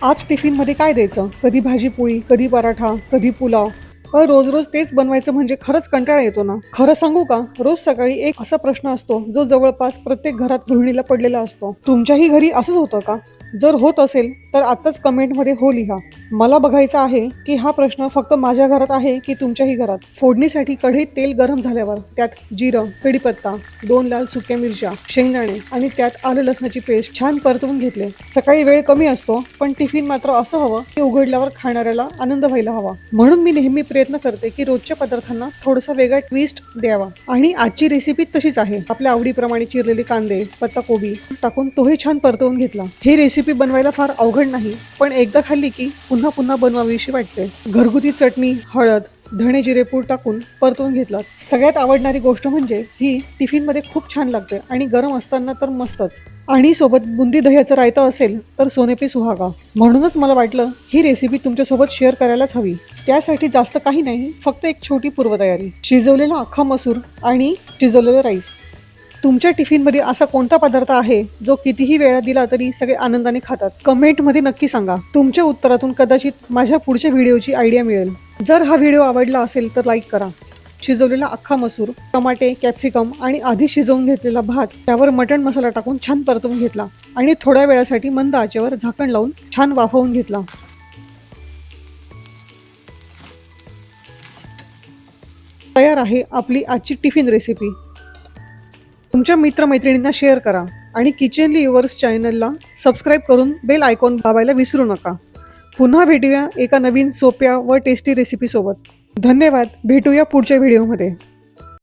आज टिफिनमध्ये काय द्यायचं? कधी भाजी पोळी, कधी पराठा, कधी पुलाव. रोज रोज तेच बनवायचं म्हणजे खरंच कंटाळा येतो ना. खरं सांगू का, रोज सकाळी एक असा प्रश्न असतो जो जवळपास प्रत्येक घरात गृहिणीला पडलेला असतो. तुमच्याही घरी असंच होतं का? जर होत असेल तर आत्ताच कमेंटमध्ये हो लिहा. मला बघायचं आहे की हा प्रश्न फक्त माझ्या घरात आहे की तुमच्याही घरात. फोडणीसाठी कढईत तेल गरम झाल्यावर त्यात जिरं, कढीपत्ता, 2 लाल सुक्या मिरच्या, शेंगदाणे आणि त्यात आलं लसणाची पेस्ट छान परतवून घेतले. सकाळी वेळ कमी असतो पण टिफिन मात्र असं हवं की उघडल्यावर खाणाऱ्याला आनंद व्हायला हवा. म्हणून मी नेहमी प्रयत्न करते की रोजच्या पदार्थांना थोडासा वेगळा ट्विस्ट द्यावा. आणि आजची रेसिपी तशीच आहे. आपल्या आवडीप्रमाणे चिरलेले कांदे, पत्ताकोबी टाकून तोही छान परतवून घेतला. ही रेसिपी बनवायला फार अवघड नाही पण एकदा खाल्ली की पुन्हा पुन्हा बनवावीशी वाटते. घरगुती चटणी, हळद, धणे जिरे पूड टाकून परतवून घेतला. सगळ्यात आवडणारी गोष्ट म्हणजे ही टिफिन मध्ये खूप छान लागते आणि गरम असताना तर मस्तच. आणि सोबत बुंदी दह्याचं रायता असेल तर सोनेपे सुहागा. म्हणूनच मला वाटलं ही रेसिपी तुमच्यासोबत शेअर करायलाच हवी. त्यासाठी जास्त काही नाही, फक्त एक छोटी पूर्वतयारी. शिजवलेला अख्खा मसूर आणि शिजवलेलं राईस. तुमच्या टिफिनमध्ये असा कोणता पदार्थ आहे जो कितीही वेळा दिला तरी सगळे आनंदाने खातात? कमेंटमध्ये नक्की सांगा. तुमच्या उत्तरातून कदाचित माझ्या पुढच्या व्हिडिओची आयडिया मिळेल. जर हा व्हिडिओ आवडला असेल तर लाईक करा. शिजवलेला अख्खा मसूर, टमाटे, कॅप्सिकम आणि आधी शिजवून घेतलेला भात, त्यावर मटण मसाला टाकून छान परतवून घेतला आणि थोड्या वेळासाठी मंद आचेवर झाकण लावून छान वाफवून घेतला. तयार आहे आपली आजची टिफिन रेसिपी. तुमच्या मित्रमैत्रिणींना शेअर करा आणि किचनली युवर्स चॅनलला सबस्क्राईब करून बेल आयकॉन दाबायला विसरू नका. पुन्हा भेटूया एका नवीन सोप्या व टेस्टी रेसिपी सोबत. धन्यवाद. भेटूया पुढच्या व्हिडिओमध्ये.